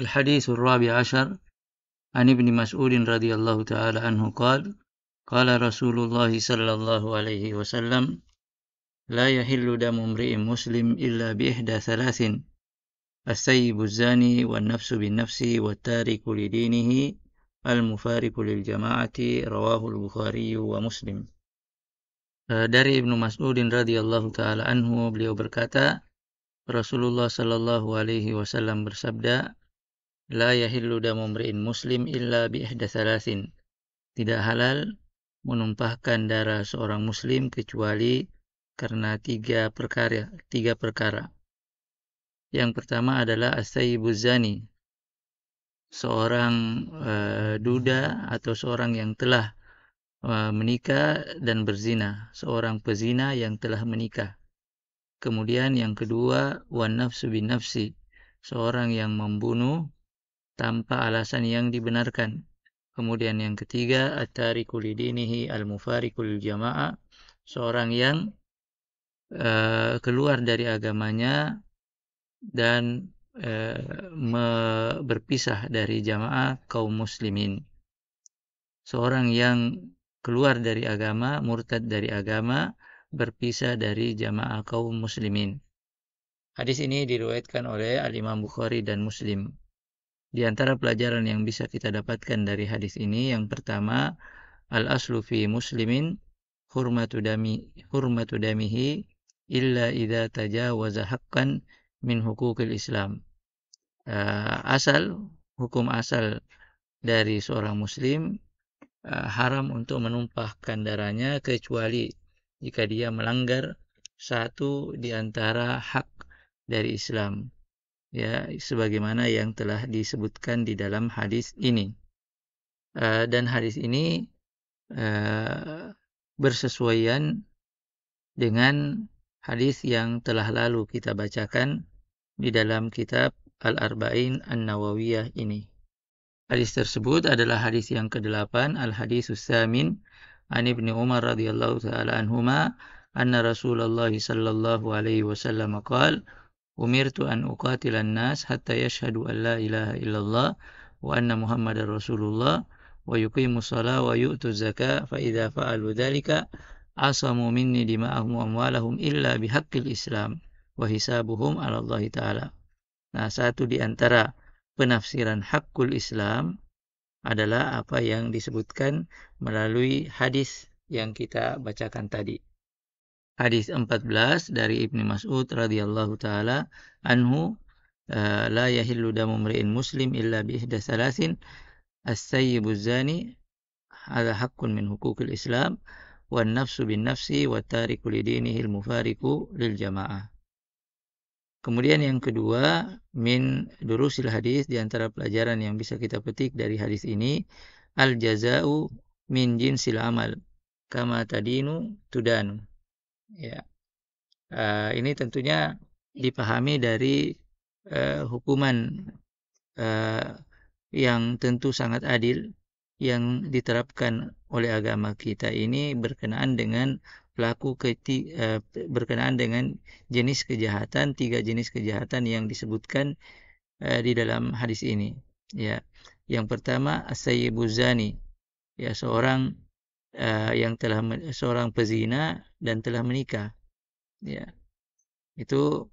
الحديث الرابع عشر عن ابن مسعود رضي الله تعالى عنه قال قال رسول الله صلى الله عليه وسلم لا يحل دم امرئ مسلم إلا بإحدى ثلاث السيب الزاني والنفس بالنفس والتارك لدينه المفارق للجماعة رواه البخاري ومسلم. Dari Ibnu Mas'udin radhiyallahu taala anhu, beliau berkata, Rasulullah sallallahu alaihi wasallam bersabda, la yahillu damu mri'in muslim illa bi ihda thalathin. Tidak halal menumpahkan darah seorang muslim kecuali karena tiga perkara. Yang pertama adalah as-sayyibuz zani, seorang duda atau seorang yang telah menikah dan berzina, seorang pezina yang telah menikah. Kemudian yang kedua, wan nafsu bin nafsi, seorang yang membunuh tanpa alasan yang dibenarkan. Kemudian yang ketiga, at-tariku lidinihi al-mufariqu lil jamaah, seorang yang keluar dari agamanya dan berpisah dari jamaah kaum muslimin. Seorang yang keluar dari agama, murtad dari agama, berpisah dari jamaah kaum muslimin. Hadis ini diriwayatkan oleh Al-Imam Bukhari dan Muslim. Di antara pelajaran yang bisa kita dapatkan dari hadis ini, yang pertama, al-aslu fi muslimin hurmatu damihi illa idza tajawaza haqqan min hukukil Islam. Hukum asal dari seorang muslim haram untuk menumpahkan darahnya kecuali jika dia melanggar satu di antara hak dari Islam, ya, sebagaimana yang telah disebutkan di dalam hadis ini. Dan hadis ini bersesuaian dengan hadis yang telah lalu kita bacakan di dalam kitab Al-Arba'in An-Nawawiyah ini. Hadis tersebut adalah hadis yang ke-8, Al-Hadisus Tsamin an Ibnu Umar radhiyallahu ta'ala anhuma anna Rasulullah sallallahu alaihi wasallam qala umirtu an uqatila an-nas hatta yashhadu an la ilaha illallah wa anna Muhammadar Rasulullah wa yuqimus shalah wa yu'tuz zakah fa idza fa'alu dzalika asamu minni dima'ahum wa amwalahum illa bihaqqil Islam wa hisabuhum 'ala Allah taala. Nah, satu di antara penafsiran hakul Islam adalah apa yang disebutkan melalui hadis yang kita bacakan tadi. Hadis 14 dari Ibnu Mas'ud radhiyallahu taala anhu, la yahillu damu mri'in muslim illa bi ihda thalathin as-sayyibuz zani hadha haqqun min hukukil Islam wan nafsu bin nafsi wat tariku lidinihi al-mufariqu lil jamaah. Kemudian yang kedua, min durusil hadis, di antara pelajaran yang bisa kita petik dari hadis ini, al jaza'u min jinsil amal kama tadinu tudanu. Ya. Ini tentunya dipahami dari hukuman yang tentu sangat adil yang diterapkan oleh agama kita ini berkenaan dengan berkenaan dengan jenis kejahatan, 3 jenis kejahatan yang disebutkan di dalam hadis ini. Ya, yang pertama as-sayyibuz zani, ya, seorang seorang pezina dan telah menikah. Ya, itu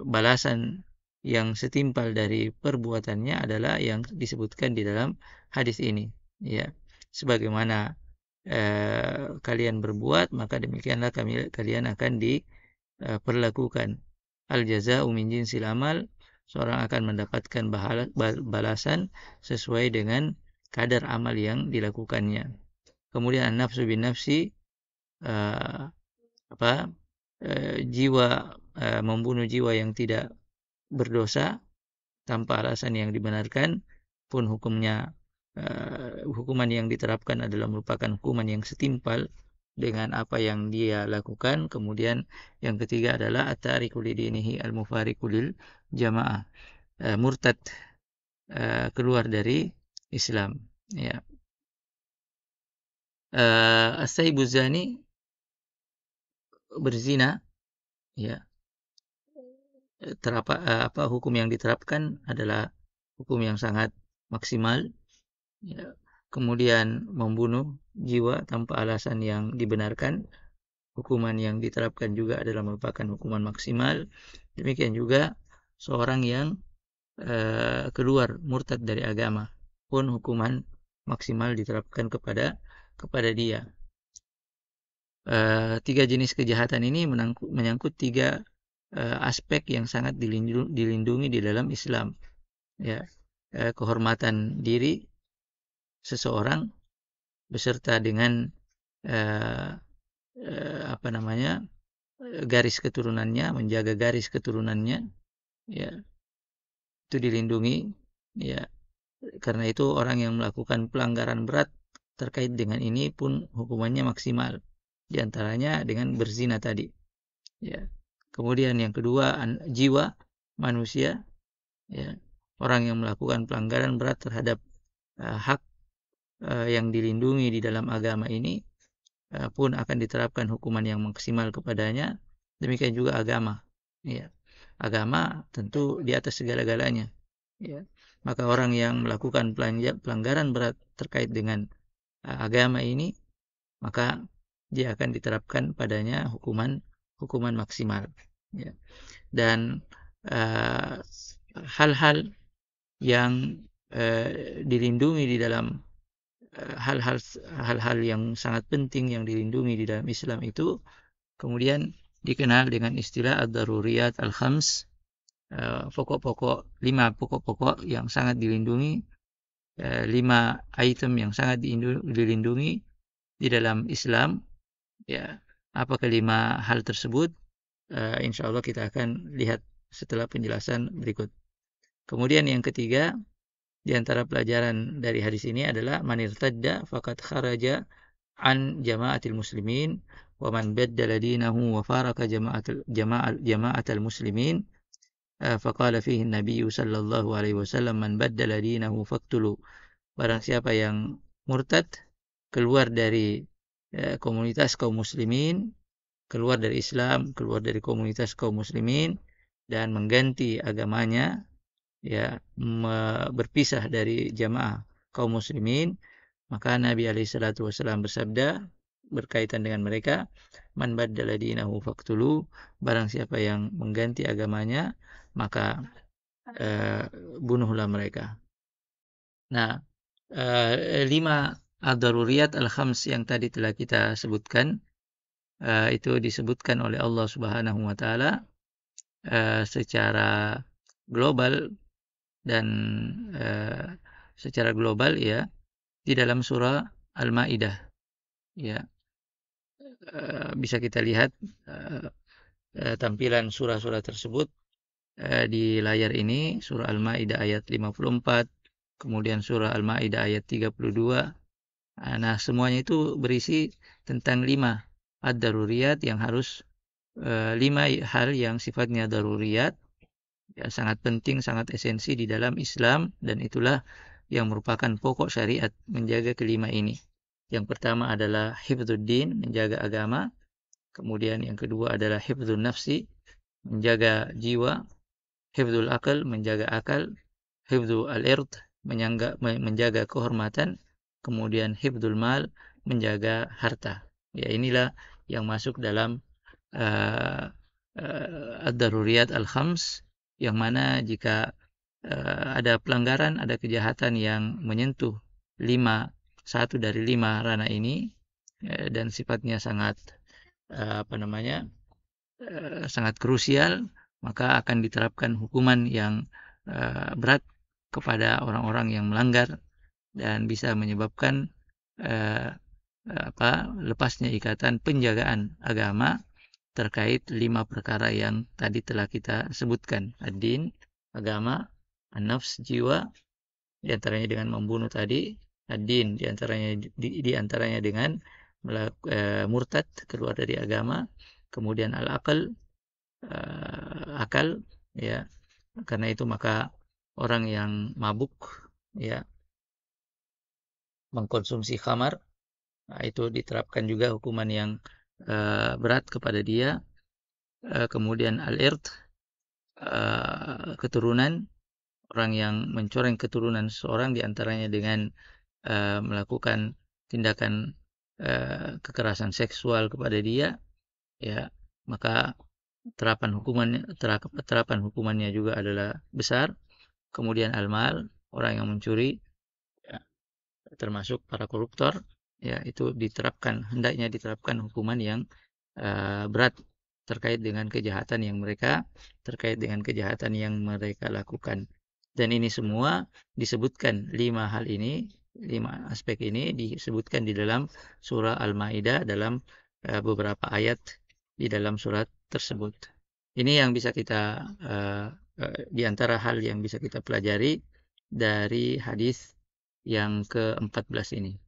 balasan yang setimpal dari perbuatannya adalah yang disebutkan di dalam hadis ini. Ya, sebagaimana kalian berbuat, maka demikianlah kalian akan diperlakukan. Al-jaza'u min jinsil amal, seorang akan mendapatkan balasan sesuai dengan kadar amal yang dilakukannya. Kemudian an-nafsu bin nafsi, membunuh jiwa yang tidak berdosa tanpa alasan yang dibenarkan pun hukuman yang diterapkan adalah merupakan hukuman yang setimpal dengan apa yang dia lakukan. Kemudian yang ketiga adalah at-tariku lidinihi al-mufariqu lil jamaah, murtad, keluar dari Islam. Ya. As-sayyibuz zani, berzina, ya, hukum yang diterapkan adalah hukum yang sangat maksimal, ya. Kemudian membunuh jiwa tanpa alasan yang dibenarkan, hukuman yang diterapkan juga adalah merupakan hukuman maksimal. Demikian juga seorang yang keluar murtad dari agama pun hukuman maksimal diterapkan kepada dia. Tiga jenis kejahatan ini menyangkut tiga aspek yang sangat dilindungi di dalam Islam, ya. Kehormatan diri seseorang beserta dengan garis keturunannya, menjaga garis keturunannya, ya, itu dilindungi, ya. Karena itu orang yang melakukan pelanggaran berat terkait dengan ini pun hukumannya maksimal, diantaranya dengan berzina tadi, ya. Kemudian yang kedua, jiwa manusia, ya. Orang yang melakukan pelanggaran berat terhadap hak yang dilindungi di dalam agama ini pun akan diterapkan hukuman yang maksimal kepadanya. Demikian juga agama, ya. Agama tentu di atas segala-galanya, ya. Maka orang yang melakukan pelanggaran berat terkait dengan agama ini, maka dia akan diterapkan padanya hukuman maksimal, ya. Dan hal-hal yang dilindungi di dalam hal-hal yang sangat penting yang dilindungi di dalam Islam itu kemudian dikenal dengan istilah ad-daruriyat al-khams, lima pokok-pokok yang sangat dilindungi, 5 item yang sangat dilindungi di dalam Islam, ya. Apa kelima hal tersebut? Insya Allah kita akan lihat setelah penjelasan berikut. Kemudian yang ketiga, di antara pelajaran dari hadis ini adalah man irtadda faqad kharaja an jama'atil muslimin wa man baddala dinahu wa faraka jama'atal muslimin faqala fihi an-nabiy sallallahu alaihi wasallam man baddala dinahu faqtulu. Barang siapa yang murtad, keluar dari komunitas kaum muslimin, keluar dari Islam, keluar dari komunitas kaum muslimin dan mengganti agamanya, ya, berpisah dari jamaah kaum muslimin, maka Nabi alaihissalatu wassalam bersabda berkaitan dengan mereka, man baddala dinahu faqtulu, barang siapa yang mengganti agamanya, maka bunuhlah mereka. Nah, 5 ad-daruriyat al-khams yang tadi telah kita sebutkan, itu disebutkan oleh Allah Subhanahu wa taala secara global dan secara global, ya, di dalam surah Al-Maidah, ya. Bisa kita lihat tampilan surah-surah tersebut di layar ini. Surah Al-Maidah ayat 54, kemudian surah Al-Maidah ayat 32. Nah, semuanya itu berisi tentang 5 ad-daruriyat yang harus 5 hal yang sifatnya daruriyat, ya, sangat penting, sangat esensi di dalam Islam, dan itulah yang merupakan pokok syariat, menjaga kelima ini. Yang pertama adalah hifdzuddin, menjaga agama. Kemudian yang kedua adalah hifdzun nafsi, menjaga jiwa. Hifdzul akal, menjaga akal. Hifdzul al-ird, menjaga kehormatan. Kemudian hifdzul mal, menjaga harta. Ya, inilah yang masuk dalam ad-daruriyat al-khams, yang mana jika ada pelanggaran, ada kejahatan yang menyentuh satu dari 5 ranah ini, dan sifatnya sangat sangat krusial, maka akan diterapkan hukuman yang berat kepada orang-orang yang melanggar dan bisa menyebabkan lepasnya ikatan penjagaan agama terkait 5 perkara yang tadi telah kita sebutkan: ad-din, agama; an-nafs, jiwa, diantaranya dengan membunuh tadi; ad-din, diantaranya dengan murtad, keluar dari agama; kemudian al-aql, akal, ya. Karena itu maka orang yang mabuk, ya, mengkonsumsi khamar, itu diterapkan juga hukuman yang berat kepada dia. Kemudian al-ird, keturunan, orang yang mencoreng keturunan seseorang di antaranya dengan melakukan tindakan kekerasan seksual kepada dia, ya, maka terapan hukumannya juga adalah besar. Kemudian al-mal, orang yang mencuri, ya, termasuk para koruptor, ya, itu hendaknya diterapkan hukuman yang berat terkait dengan kejahatan yang mereka lakukan. Dan ini semua disebutkan, 5 aspek ini disebutkan di dalam surah Al-Maidah dalam beberapa ayat di dalam surat tersebut. Ini yang bisa kita di antara hal yang bisa kita pelajari dari hadis yang ke-14 ini.